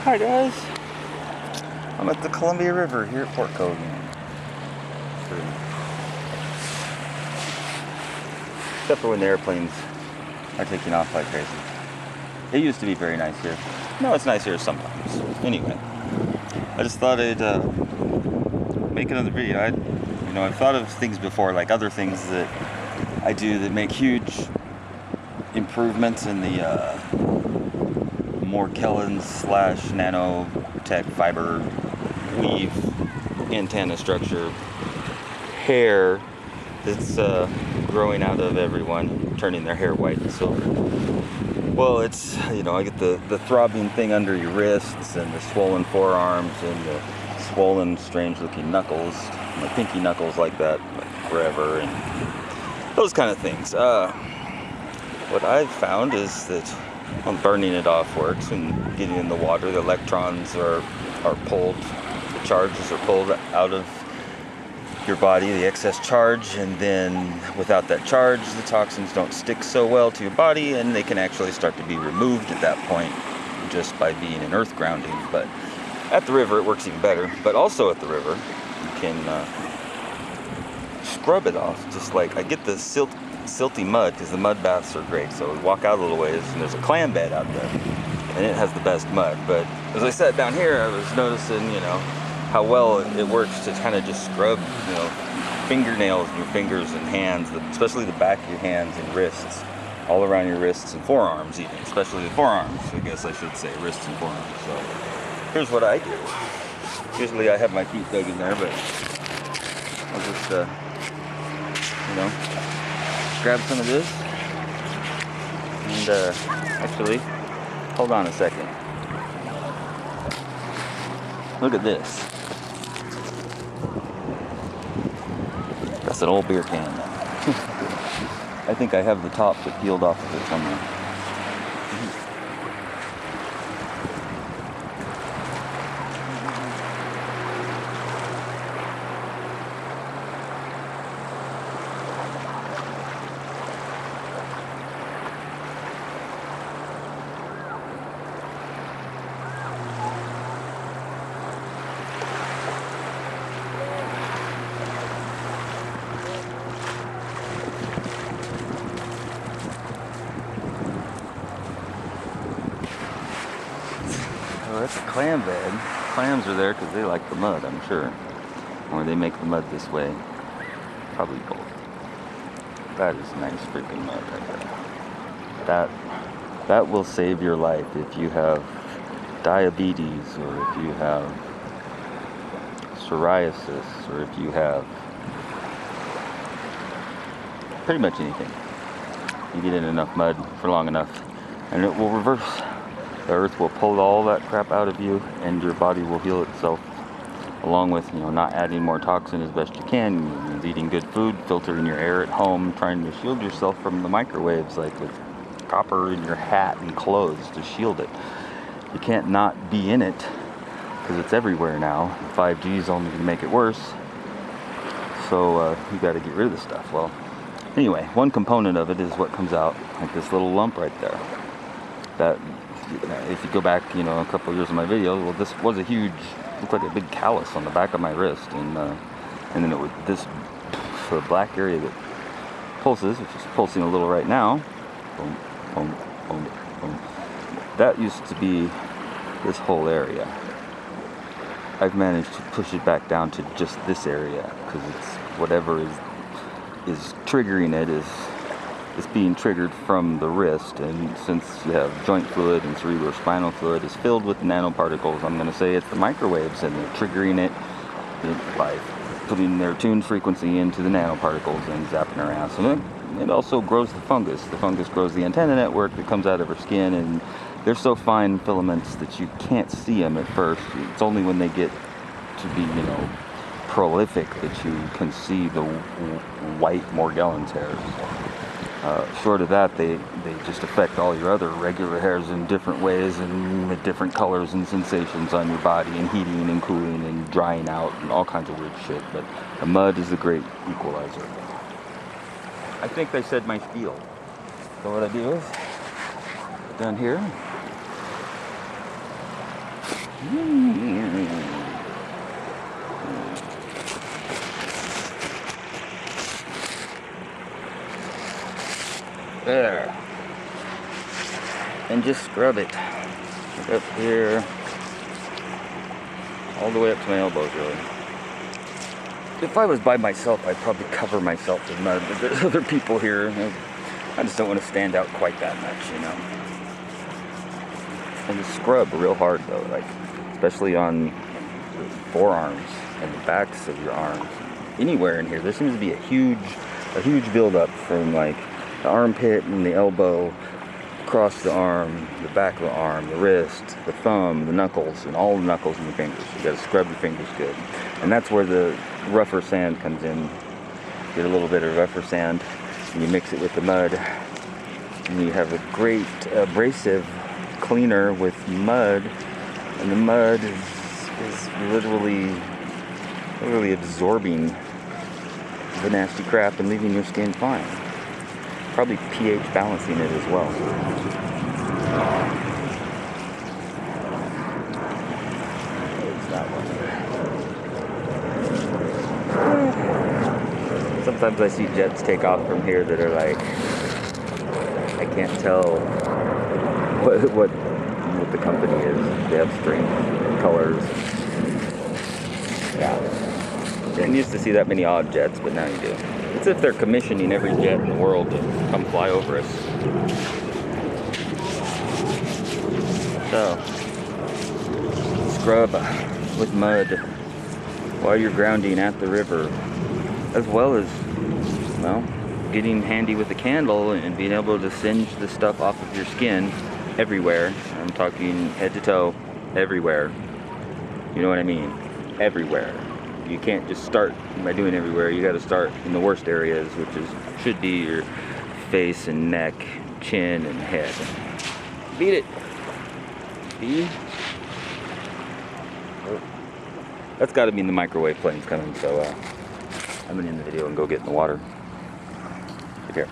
Hi guys, I'm at the Columbia River here at Port Cove. Except for when the airplanes are taking off like crazy. It used to be very nice here. No, it's nice here sometimes. Anyway, I just thought I'd make another video. I've thought of things before, like other things that I do that make huge improvements in the Morkellons / nanotech fiber weave antenna structure hair that's growing out of everyone, turning their hair white and silver. Well, it's, I get the throbbing thing under your wrists and the swollen forearms and the swollen, strange looking knuckles, my pinky knuckles like that, like forever, and those kind of things. What I've found is that burning it off works. When getting in the water, the electrons are pulled, the charges are pulled out of your body, the excess charge, and then without that charge, the toxins don't stick so well to your body, and they can actually start to be removed at that point just by being in earth grounding. But at the river, it works even better. But also at the river, you can scrub it off. Just like I get the silty mud, because the mud baths are great. So we walk out a little ways, and there's a clam bed out there, and it has the best mud. But as I sat down here, I was noticing, how well it works to kind of just scrub, fingernails in your fingers and hands, especially the back of your hands and wrists, all around your wrists and forearms even, especially the forearms, I guess I should say, wrists and forearms. So here's what I do. Usually I have my feet dug in there, but I'll just, grab some of this, and actually, hold on a second. Look at this. That's an old beer can. I think I have the top that peeled off of it somewhere. Oh, that's a clam bed. Clams are there because they like the mud, I'm sure. Or they make the mud this way. Probably both. That is nice freaking mud right there. That will save your life if you have diabetes, or if you have psoriasis, or if you have pretty much anything. You get in enough mud for long enough, and it will reverse. The earth will pull all that crap out of you, and your body will heal itself, along with, not adding more toxin as best you can, eating good food, filtering your air at home, trying to shield yourself from the microwaves, like with copper in your hat and clothes to shield it. You can't not be in it, because it's everywhere now. 5G is only going to make it worse. So you got to get rid of this stuff. Well, anyway, one component of it is what comes out, like this little lump right there. That, if you go back, a couple of years of my videos, well, this was a huge, looked like a big callus on the back of my wrist, and then it would, this black area that pulses, which is pulsing a little right now, boom, boom, boom, boom. That used to be this whole area. I've managed to push it back down to just this area, because it's whatever is triggering it is being triggered from the wrist, and since you have joint fluid and cerebrospinal fluid is filled with nanoparticles, I'm going to say it's the microwaves, and they're triggering it by putting their tuned frequency into the nanoparticles and zapping around. So it also grows the fungus. The fungus grows the antenna network that comes out of her skin, and they're so fine filaments that you can't see them at first. It's only when they get to be, prolific that you can see the white Morgellons hairs. Short of that, they just affect all your other regular hairs in different ways and with different colors and sensations on your body, and heating and cooling and drying out and all kinds of weird shit. But the mud is a great equalizer. I think they said my spiel. So what I do is, down here, There. And just scrub it. Up here. All the way up to my elbows, really. If I was by myself, I'd probably cover myself in mud, but there's other people here. I just don't want to stand out quite that much, you know. And just scrub real hard, though, like, especially on the forearms and the backs of your arms. Anywhere in here, there seems to be a huge buildup from, like, the armpit and the elbow, across the arm, the back of the arm, the wrist, the thumb, the knuckles, and all the knuckles and the fingers. You gotta scrub your fingers good. And that's where the rougher sand comes in. Get a little bit of rougher sand, and you mix it with the mud, and you have a great abrasive cleaner with mud, and the mud is literally absorbing the nasty crap and leaving your skin fine. Probably pH balancing it as well. There's that one. Sometimes I see jets take off from here that are like, I can't tell what the company is. They have strange colors. Yeah. Didn't used to see that many odd jets, but now you do. It's if they're commissioning every jet in the world to come fly over us. So, scrub with mud while you're grounding at the river, as well as, well, getting handy with a candle and being able to singe the stuff off of your skin everywhere. I'm talking head to toe, everywhere. You know what I mean? Everywhere. You can't just start by doing everywhere. You got to start in the worst areas, which should be your face and neck, chin and head. Beat it. See? Oh. That's got to mean the microwave plane's coming. So I'm gonna end the video and go get in the water. Take care.